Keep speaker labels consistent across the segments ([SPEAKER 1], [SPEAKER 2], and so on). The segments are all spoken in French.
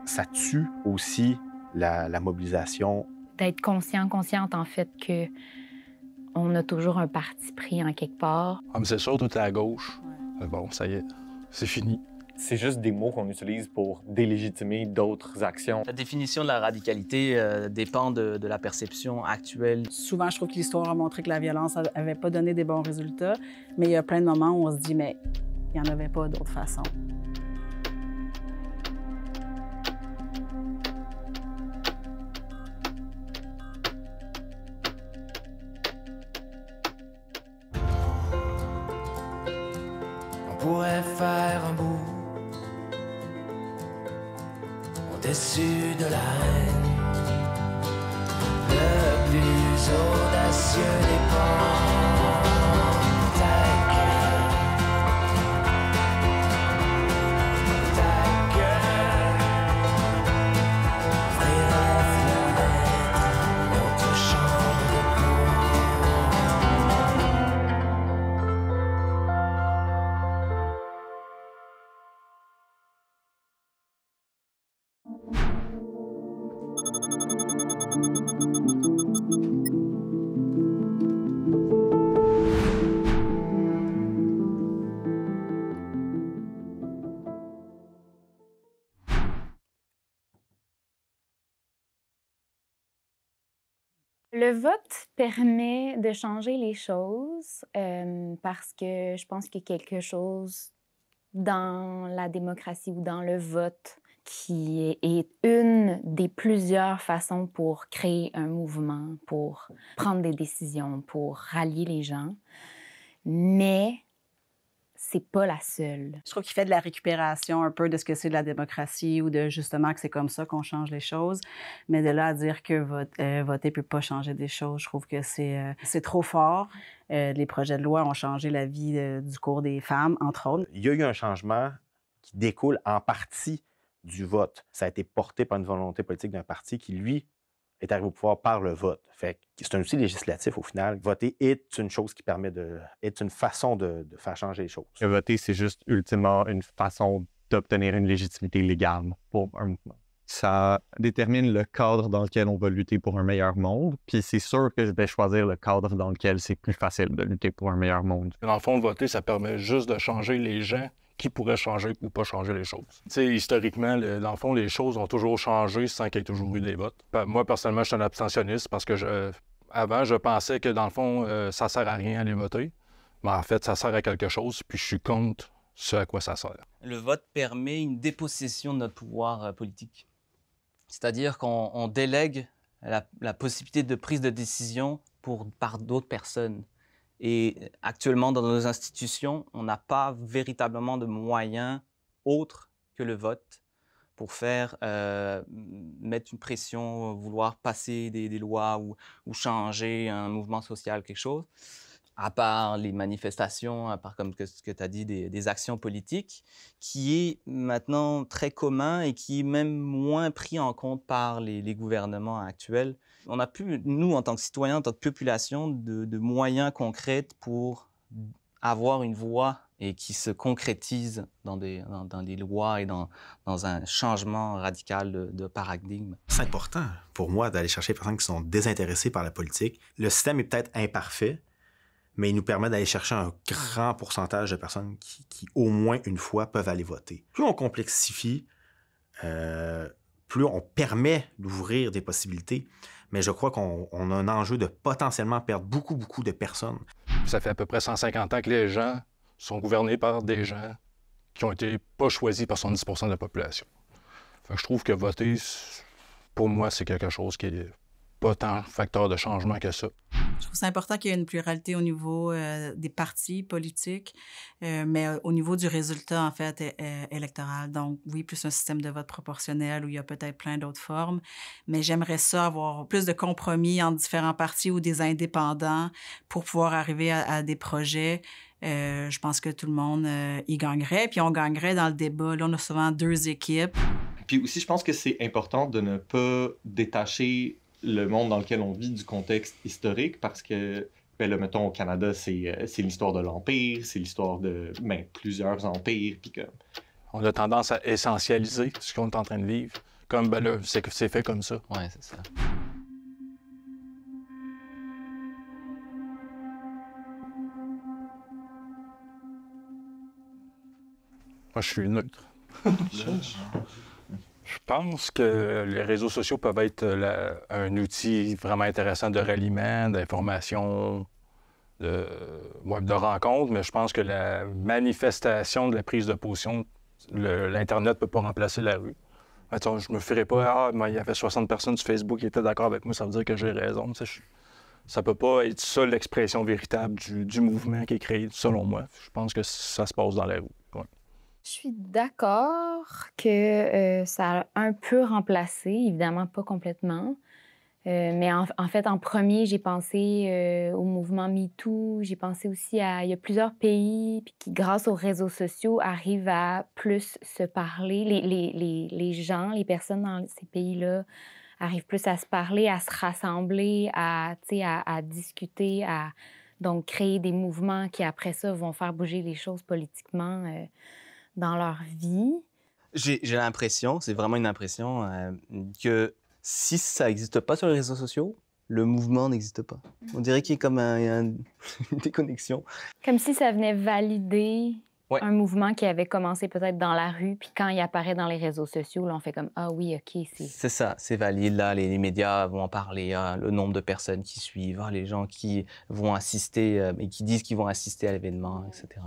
[SPEAKER 1] Ça tue aussi la mobilisation.
[SPEAKER 2] D'être consciente, en fait, que on a toujours un parti pris en quelque part.
[SPEAKER 3] Ah, mais c'est sûr, tout est à gauche. Bon, ça y est, c'est fini.
[SPEAKER 4] C'est juste des mots qu'on utilise pour délégitimer d'autres actions.
[SPEAKER 5] La définition de la radicalité dépend de la perception actuelle.
[SPEAKER 6] Souvent, je trouve que l'histoire a montré que la violence n'avait pas donné des bons résultats, mais il y a plein de moments où on se dit, mais il n'y en avait pas d'autre façon.
[SPEAKER 7] On pourrait faire un bout au-dessus de la haine, le plus audacieux des contacts. Ouvrir la fenêtre, notre chambre d'écho.
[SPEAKER 2] Le vote permet de changer les choses parce que je pense qu'il y a quelque chose dans la démocratie ou dans le vote qui est une des plusieurs façons pour créer un mouvement, pour prendre des décisions, pour rallier les gens. Mais c'est pas la seule.
[SPEAKER 6] Je trouve qu'il fait de la récupération un peu de ce que c'est de la démocratie ou de justement que c'est comme ça qu'on change les choses. Mais de là à dire que voter peut pas changer des choses, je trouve que c'est trop fort. Les projets de loi ont changé la vie du cours des femmes, entre autres.
[SPEAKER 1] Il y a eu un changement qui découle en partie du vote. Ça a été porté par une volonté politique d'un parti qui, lui, est arrivé au pouvoir par le vote. Fait que c'est un outil législatif au final. Voter est une chose qui permet est une façon de faire changer les choses.
[SPEAKER 4] Voter, c'est juste ultimement une façon d'obtenir une légitimité légale pour un mouvement. Ça détermine le cadre dans lequel on va lutter pour un meilleur monde. Puis c'est sûr que je vais choisir le cadre dans lequel c'est plus facile de lutter pour un meilleur monde.
[SPEAKER 3] Dans le fond, voter, ça permet juste de changer les gens qui pourraient changer ou pas changer les choses. Tu sais, historiquement, dans le fond, les choses ont toujours changé sans qu'il y ait toujours eu des votes. Moi, personnellement, je suis un abstentionniste parce que avant, je pensais que, dans le fond, ça sert à rien aller voter. Mais en fait, ça sert à quelque chose, puis je suis contre ce à quoi ça sert.
[SPEAKER 5] Le vote permet une dépossession de notre pouvoir politique. C'est-à-dire qu'on délègue la possibilité de prise de décision par d'autres personnes. Et actuellement, dans nos institutions, on n'a pas véritablement de moyens autres que le vote pour mettre une pression, vouloir passer des lois ou changer un mouvement social, quelque chose. À part les manifestations, à part comme ce que tu as dit, des actions politiques, qui est maintenant très commun et qui est même moins pris en compte par les gouvernements actuels. On n'a plus, nous, en tant que citoyens, en tant que population, de moyens concrets pour avoir une voix et qui se concrétise dans des lois et dans un changement radical de paradigme.
[SPEAKER 1] C'est important pour moi d'aller chercher des personnes qui sont désintéressées par la politique. Le système est peut-être imparfait, mais il nous permet d'aller chercher un grand pourcentage de personnes qui, au moins une fois, peuvent aller voter. Plus on complexifie, plus on permet d'ouvrir des possibilités, mais je crois qu'on a un enjeu de potentiellement perdre beaucoup, beaucoup de personnes.
[SPEAKER 3] Ça fait à peu près 150 ans que les gens sont gouvernés par des gens qui ont été pas choisis par 70% de la population. Fait que je trouve que voter, pour moi, c'est quelque chose qui est pas tant facteur de changement que ça.
[SPEAKER 6] Je trouve c'est important qu'il y ait une pluralité au niveau des partis politiques, mais au niveau du résultat, en fait, électoral. Donc, oui, plus un système de vote proportionnel où il y a peut-être plein d'autres formes, mais j'aimerais ça avoir plus de compromis entre différents partis ou des indépendants pour pouvoir arriver à des projets. Je pense que tout le monde y gagnerait, puis on gagnerait dans le débat. Là, on a souvent deux équipes.
[SPEAKER 8] Puis aussi, je pense que c'est important de ne pas détacher le monde dans lequel on vit du contexte historique parce que Ben là, mettons, au Canada, c'est l'histoire de l'Empire, c'est l'histoire de plusieurs empires, puis comme...
[SPEAKER 3] On a tendance à essentialiser ce qu'on est en train de vivre. Comme, ben là, c'est fait comme ça.
[SPEAKER 5] Ouais, c'est ça.
[SPEAKER 3] Moi, je suis neutre. Je pense que les réseaux sociaux peuvent être un outil vraiment intéressant de ralliement, d'information, de rencontre, mais je pense que la manifestation de la prise de position, l'Internet ne peut pas remplacer la rue. Attends, je me ferais pas, il y avait 60 personnes sur Facebook qui étaient d'accord avec moi, ça veut dire que j'ai raison. Ça peut pas être ça l'expression véritable du mouvement qui est créé, selon moi. Je pense que ça se passe dans la rue. Ouais.
[SPEAKER 2] Je suis d'accord que ça a un peu remplacé, évidemment pas complètement. Mais en fait, en premier, j'ai pensé au mouvement MeToo. J'ai pensé aussi il y a plusieurs pays qui, grâce aux réseaux sociaux, arrivent à plus se parler. Les gens, les personnes dans ces pays-là arrivent plus à se parler, à se rassembler, à discuter, à donc créer des mouvements qui, après ça, vont faire bouger les choses politiquement dans leur vie.
[SPEAKER 5] J'ai l'impression, c'est vraiment une impression, que si ça n'existe pas sur les réseaux sociaux, le mouvement n'existe pas. On dirait qu'il y a comme une déconnexion.
[SPEAKER 2] Comme si ça venait valider
[SPEAKER 5] Ouais.
[SPEAKER 2] un mouvement qui avait commencé peut-être dans la rue, puis quand il apparaît dans les réseaux sociaux, là, on fait comme « Ah oui, OK, c'est... »
[SPEAKER 5] C'est ça, c'est valide. Là, les médias vont en parler, le nombre de personnes qui suivent, les gens qui vont assister et qui disent qu'ils vont assister à l'événement, etc.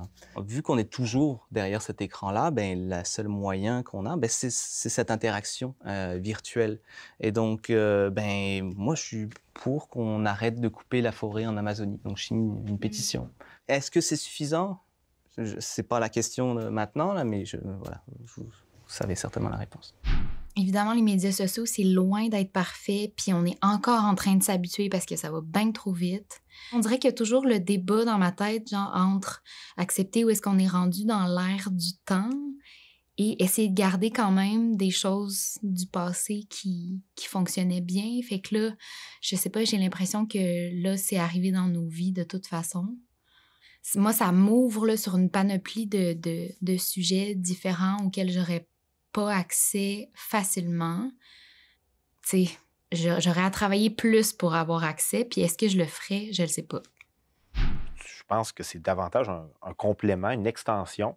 [SPEAKER 5] Vu qu'on est toujours derrière cet écran-là, ben, le seul moyen qu'on a, ben, c'est cette interaction virtuelle. Et donc, ben, moi, je suis pour qu'on arrête de couper la forêt en Amazonie. Donc, je signe une pétition. Est-ce que c'est suffisant? C'est pas la question maintenant, là, mais voilà, vous savez certainement la réponse.
[SPEAKER 9] Évidemment, les médias sociaux, c'est loin d'être parfait, puis on est encore en train de s'habituer parce que ça va bien trop vite. On dirait qu'il y a toujours le débat dans ma tête, genre entre accepter où est-ce qu'on est rendu dans l'ère du temps et essayer de garder quand même des choses du passé qui fonctionnaient bien. Fait que là, je sais pas, j'ai l'impression que là, c'est arrivé dans nos vies de toute façon. Moi, ça m'ouvre là, sur une panoplie de sujets différents auxquels j'aurais pas accès facilement. Tu sais, j'aurais à travailler plus pour avoir accès, puis est-ce que je le ferais? Je le sais pas.
[SPEAKER 1] Je pense que c'est davantage un complément, une extension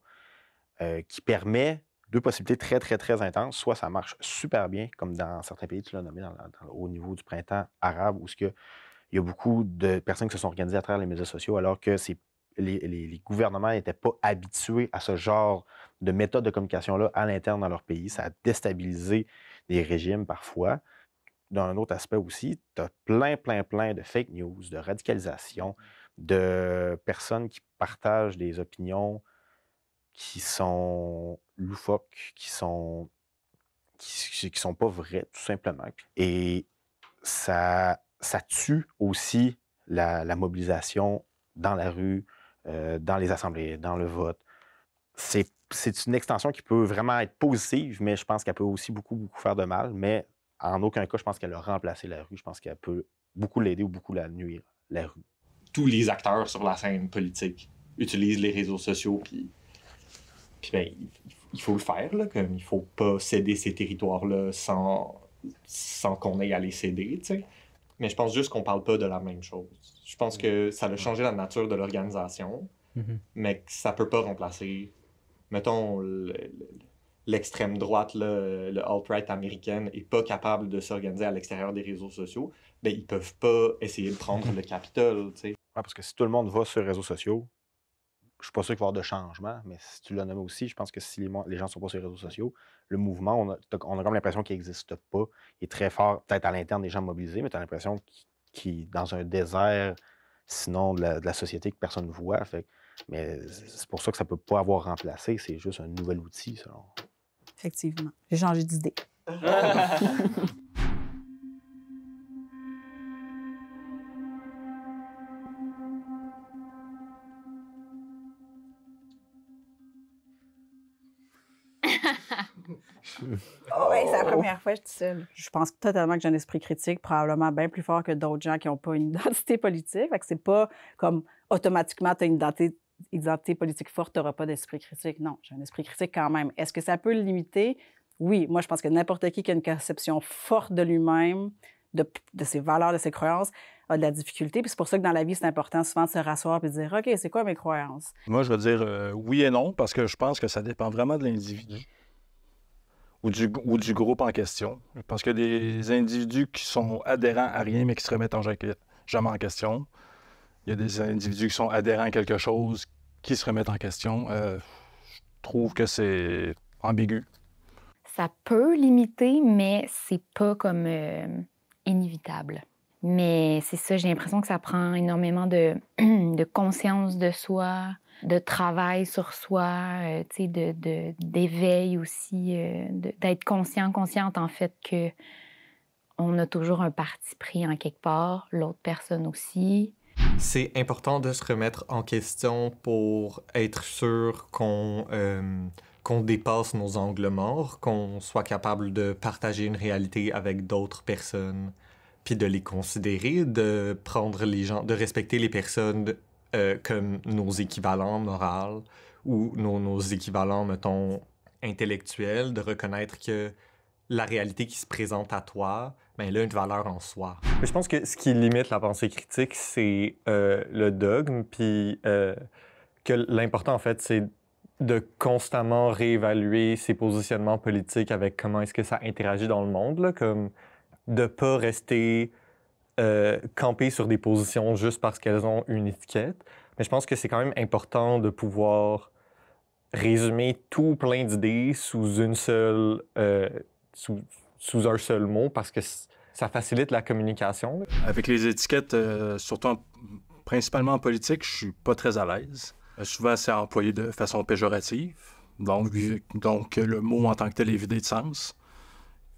[SPEAKER 1] qui permet deux possibilités très, très, très intenses. Soit ça marche super bien, comme dans certains pays, tu l'as nommé au niveau du printemps arabe, où il y a beaucoup de personnes qui se sont organisées à travers les médias sociaux, alors que les gouvernements n'étaient pas habitués à ce genre de méthode de communication-là à l'interne dans leur pays. Ça a déstabilisé des régimes parfois. D'un autre aspect aussi, tu as plein de fake news, de radicalisation, de personnes qui partagent des opinions qui sont loufoques, qui sont pas vraies, tout simplement. Et ça tue aussi la mobilisation dans la rue, dans les assemblées, dans le vote. C'est une extension qui peut vraiment être positive, mais je pense qu'elle peut aussi beaucoup faire de mal. Mais en aucun cas, je pense qu'elle a remplacé la rue. Je pense qu'elle peut beaucoup l'aider ou beaucoup la nuire, la rue.
[SPEAKER 8] Tous les acteurs sur la scène politique utilisent les réseaux sociaux, puis ben, il faut le faire, là, comme il faut pas céder ces territoires-là sans qu'on ait à les céder, tu sais. Mais je pense juste qu'on parle pas de la même chose. Je pense que ça a changé la nature de l'organisation, mais que ça peut pas remplacer, mettons, l'extrême droite, là, le alt-right américaine, est pas capable de s'organiser à l'extérieur des réseaux sociaux, ben ils peuvent pas essayer de prendre le Capitole, tu sais.
[SPEAKER 1] Ouais, parce que si tout le monde va sur les réseaux sociaux, je suis pas sûr qu'il va y avoir de changement, mais si tu l'as nommé aussi, je pense que si les gens sont pas sur les réseaux sociaux, le mouvement, on a comme l'impression qu'il n'existe pas. Il est très fort, peut-être à l'interne des gens mobilisés, mais tu as l'impression qu'il est dans un désert, sinon de la société que personne ne voit. Mais c'est pour ça que ça peut pas avoir remplacé, c'est juste un nouvel outil, selon.
[SPEAKER 6] Effectivement. J'ai changé d'idée.
[SPEAKER 2] Oh
[SPEAKER 6] Oui, c'est la première fois que je suis seule. Je pense totalement que j'ai un esprit critique, probablement bien plus fort que d'autres gens qui n'ont pas une identité politique. Fait que c'est pas comme automatiquement tu as une identité politique forte, tu n'auras pas d'esprit critique. Non, j'ai un esprit critique quand même. Est-ce que ça peut le limiter? Oui, moi, je pense que n'importe qui a une conception forte de lui-même, de ses valeurs, de ses croyances, a de la difficulté. Puis c'est pour ça que dans la vie, c'est important souvent de se rasseoir et de dire, OK, c'est quoi mes croyances?
[SPEAKER 3] Moi, je veux dire oui et non, parce que je pense que ça dépend vraiment de l'individu ou du groupe en question. Parce que des individus qui sont adhérents à rien, mais qui se remettent jamais en question. Il y a des individus qui sont adhérents à quelque chose, qui se remettent en question. Je trouve que c'est ambigu.
[SPEAKER 2] Ça peut limiter, mais c'est pas comme inévitable. Mais c'est ça, j'ai l'impression que ça prend énormément de, de conscience de soi, de travail sur soi, d'éveil aussi, d'être consciente en fait que on a toujours un parti pris en quelque part, l'autre personne aussi.
[SPEAKER 10] C'est important de se remettre en question pour être sûr qu'on dépasse nos angles morts, qu'on soit capable de partager une réalité avec d'autres personnes, puis de les considérer, de prendre les gens, de respecter les personnes comme nos équivalents moraux ou nos équivalents, mettons, intellectuels, de reconnaître que la réalité qui se présente à toi, ben, elle a une valeur en soi.
[SPEAKER 4] Mais je pense que ce qui limite la pensée critique, c'est le dogme, puis que l'important, en fait, c'est de constamment réévaluer ses positionnements politiques avec comment est-ce que ça interagit dans le monde, là, comme de pas rester campé sur des positions juste parce qu'elles ont une étiquette. Mais je pense que c'est quand même important de pouvoir résumer tout plein d'idées sous une seule... sous un seul mot, parce que ça facilite la communication.
[SPEAKER 3] Avec les étiquettes, principalement en politique, je suis pas très à l'aise. Souvent, c'est employé de façon péjorative. Donc, le mot en tant que tel est vidé de sens.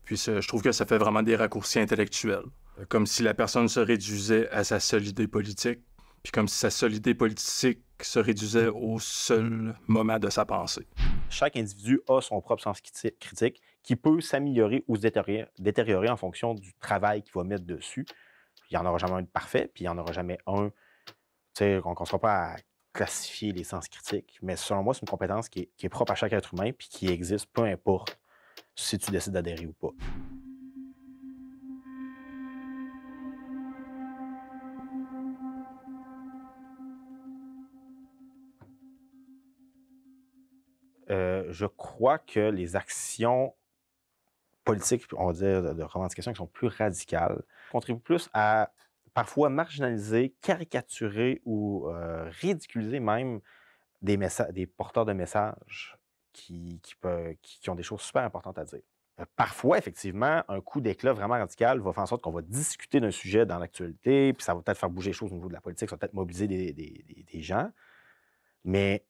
[SPEAKER 3] Puis, je trouve que ça fait vraiment des raccourcis intellectuels. Comme si la personne se réduisait à sa seule idée politique, puis comme si sa seule idée politique se réduisait au seul moment de sa pensée.
[SPEAKER 1] Chaque individu a son propre sens critique qui peut s'améliorer ou se détériorer en fonction du travail qu'il va mettre dessus. Il n'y en aura jamais un de parfait, puis il n'y en aura jamais un... Tu sais, on ne sera pas à classifier les sens critiques, mais selon moi, c'est une compétence qui est propre à chaque être humain puis qui existe, peu importe si tu décides d'adhérer ou pas. Je crois que les actions politiques, on va dire, de revendications qui sont plus radicales, contribuent plus à parfois marginaliser, caricaturer ou ridiculiser même des porteurs de messages qui ont des choses super importantes à dire. Parfois, effectivement, un coup d'éclat vraiment radical va faire en sorte qu'on va discuter d'un sujet dans l'actualité, puis ça va peut-être faire bouger les choses au niveau de la politique, ça va peut-être mobiliser des gens, mais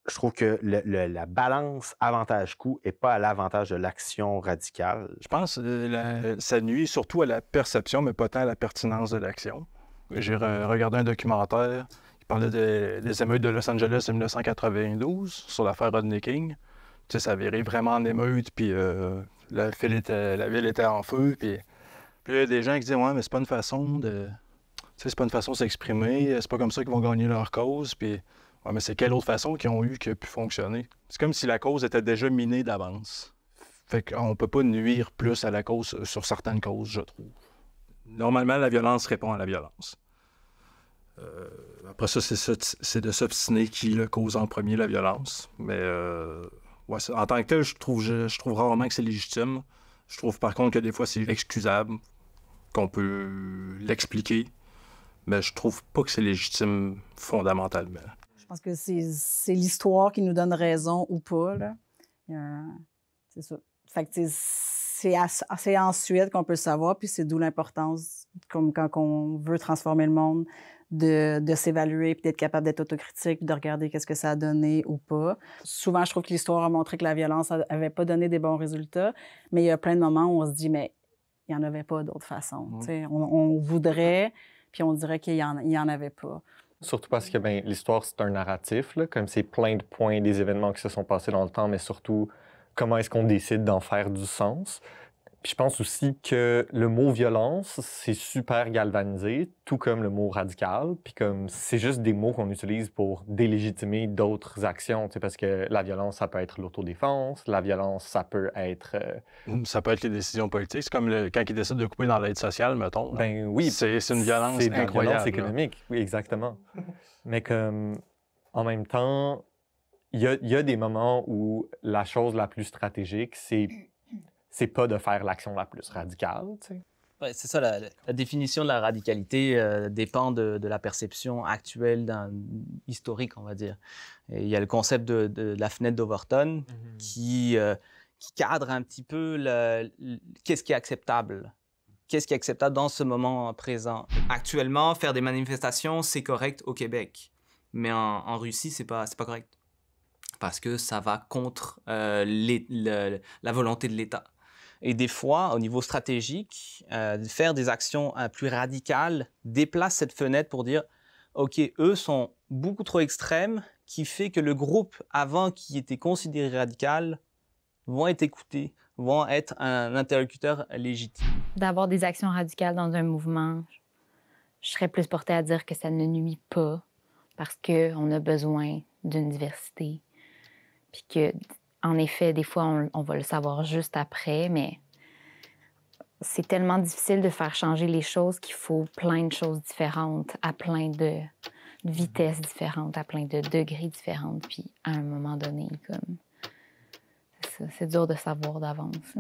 [SPEAKER 1] je trouve que la balance avantage-coût n'est pas à l'avantage de l'action radicale.
[SPEAKER 3] Je pense que ça nuit surtout à la perception, mais pas tant à la pertinence de l'action. J'ai regardé un documentaire qui parlait des émeutes de Los Angeles en 1992 sur l'affaire Rodney King. Tu sais, ça virait vraiment en émeute, puis la ville était en feu, puis il y a des gens qui disaient « Ouais, mais c'est pas une façon de... Tu sais, c'est pas une façon de s'exprimer, c'est pas comme ça qu'ils vont gagner leur cause, puis... » Ouais, mais c'est quelle autre façon qu'ils ont eu qui a pu fonctionner? C'est comme si la cause était déjà minée d'avance. Fait qu'on peut pas nuire plus à la cause sur certaines causes, je trouve. Normalement, la violence répond à la violence. Après ça, c'est de s'obstiner qui le cause en premier, la violence. Mais ouais, en tant que tel, je trouve rarement que c'est légitime. Je trouve par contre que des fois, c'est excusable, qu'on peut l'expliquer. Mais je trouve pas que c'est légitime fondamentalement.
[SPEAKER 6] Je pense que c'est l'histoire qui nous donne raison ou pas, là. C'est ça. Fait que c'est ensuite qu'on peut le savoir, puis c'est d'où l'importance, comme quand on veut transformer le monde, de s'évaluer, puis d'être capable d'être autocritique, de regarder qu'est-ce que ça a donné ou pas. Souvent, je trouve que l'histoire a montré que la violence n'avait pas donné des bons résultats, mais il y a plein de moments où on se dit, mais il n'y en avait pas d'autre façon. On voudrait, puis on dirait qu'il n'y en avait pas.
[SPEAKER 4] Surtout parce que l'histoire, c'est un narratif, là, comme c'est plein de points, des événements qui se sont passés dans le temps, mais surtout
[SPEAKER 10] comment est-ce qu'on décide d'en faire du sens. Puis je pense aussi que le mot violence, c'est super galvanisé, tout comme le mot radical. Puis comme c'est juste des mots qu'on utilise pour délégitimer d'autres actions, tu sais, parce que la violence, ça peut être l'autodéfense, la violence, ça peut être...
[SPEAKER 3] Ça peut être les décisions politiques. C'est comme quand ils décident de couper dans l'aide sociale, mettons.
[SPEAKER 10] Ben oui.
[SPEAKER 3] C'est une violence
[SPEAKER 10] c'est
[SPEAKER 3] incroyable.
[SPEAKER 10] C'est une violence économique, oui, exactement. Mais comme, en même temps, il y a des moments où la chose la plus stratégique, c'est pas de faire l'action la plus radicale, tu sais.
[SPEAKER 5] Ouais, c'est ça, la définition de la radicalité dépend de la perception actuelle historique, on va dire. Et il y a le concept de la fenêtre d'Overton qui cadre un petit peu qu'est-ce qui est acceptable. Qu'est-ce qui est acceptable dans ce moment présent. Actuellement, faire des manifestations, c'est correct au Québec. Mais en Russie, c'est pas correct. Parce que ça va contre la volonté de l'État. Et des fois, au niveau stratégique, faire des actions plus radicales déplace cette fenêtre pour dire « OK, eux sont beaucoup trop extrêmes, qui fait que le groupe avant qui était considéré radical vont être écoutés, vont être un interlocuteur légitime. »
[SPEAKER 2] D'avoir des actions radicales dans un mouvement, je serais plus portée à dire que ça ne nuit pas parce qu'on a besoin d'une diversité. Puis que, en effet, des fois, on va le savoir juste après, mais c'est tellement difficile de faire changer les choses qu'il faut plein de choses différentes, à plein de vitesses différentes, à plein de degrés différents. Puis, à un moment donné, comme... c'est dur de savoir d'avance.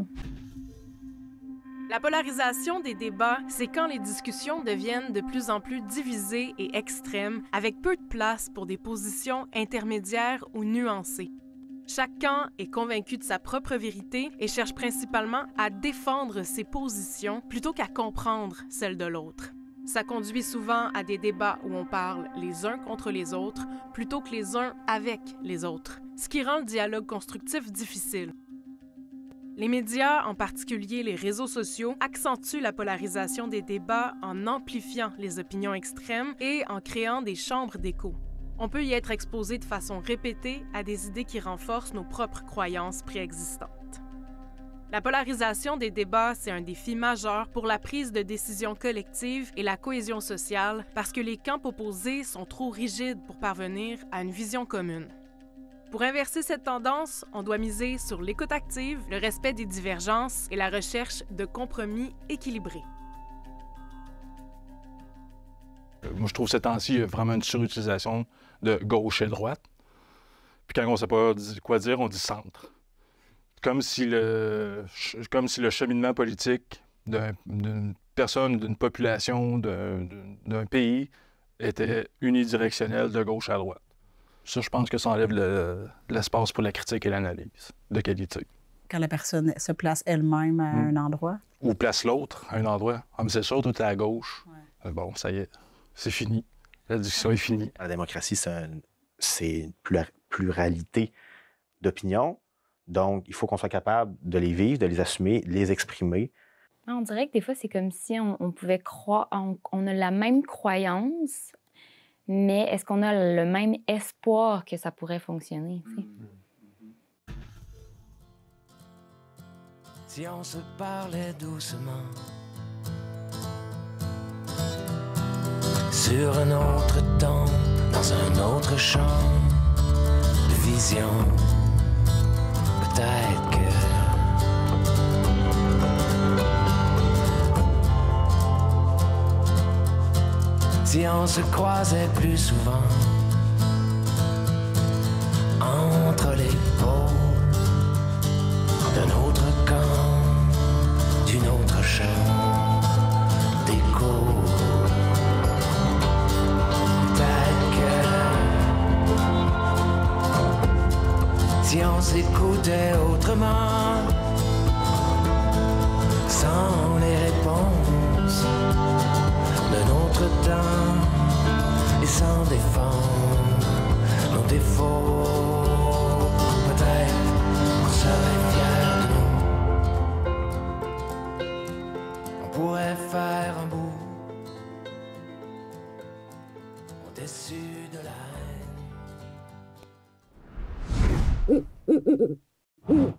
[SPEAKER 11] La polarisation des débats, c'est quand les discussions deviennent de plus en plus divisées et extrêmes, avec peu de place pour des positions intermédiaires ou nuancées. Chaque camp est convaincu de sa propre vérité et cherche principalement à défendre ses positions plutôt qu'à comprendre celles de l'autre. Ça conduit souvent à des débats où on parle les uns contre les autres plutôt que les uns avec les autres, ce qui rend le dialogue constructif difficile. Les médias, en particulier les réseaux sociaux, accentuent la polarisation des débats en amplifiant les opinions extrêmes et en créant des chambres d'écho. On peut y être exposé de façon répétée à des idées qui renforcent nos propres croyances préexistantes. La polarisation des débats, c'est un défi majeur pour la prise de décision collective et la cohésion sociale parce que les camps opposés sont trop rigides pour parvenir à une vision commune. Pour inverser cette tendance, on doit miser sur l'écoute active, le respect des divergences et la recherche de compromis équilibrés.
[SPEAKER 3] Moi, je trouve ces temps-ci, il y a vraiment une surutilisation de gauche et droite. Puis quand on ne sait pas quoi dire, on dit centre. Comme si le cheminement politique d'une personne, d'une population, d'un pays était unidirectionnel de gauche à droite. Ça, je pense que ça enlève l'espace pour la critique et l'analyse de qualité.
[SPEAKER 6] Quand la personne se place elle-même à un endroit.
[SPEAKER 3] Ou place l'autre à un endroit. Ah, mais c'est sûr, toi, t'es à gauche. Ouais. Bon, ça y est, c'est fini. La discussion est finie.
[SPEAKER 1] La démocratie, c'est une pluralité d'opinions. Donc, il faut qu'on soit capable de les vivre, de les assumer, de les exprimer.
[SPEAKER 2] On dirait que des fois, c'est comme si on pouvait croire... On a la même croyance, mais est-ce qu'on a le même espoir que ça pourrait fonctionner?
[SPEAKER 7] Si on se parlait doucement sur un autre temps, dans un autre champ de vision, peut-être que si on se croisait plus souvent entre les pôles d'un autre camp, d'une autre chambre d'écho, peut-être que si on s'écoutait autrement, sans les réponses de notre temps et sans défendre nos défauts, peut-être on serait fiers de nous. On pourrait faire un bout au-dessus de la haine.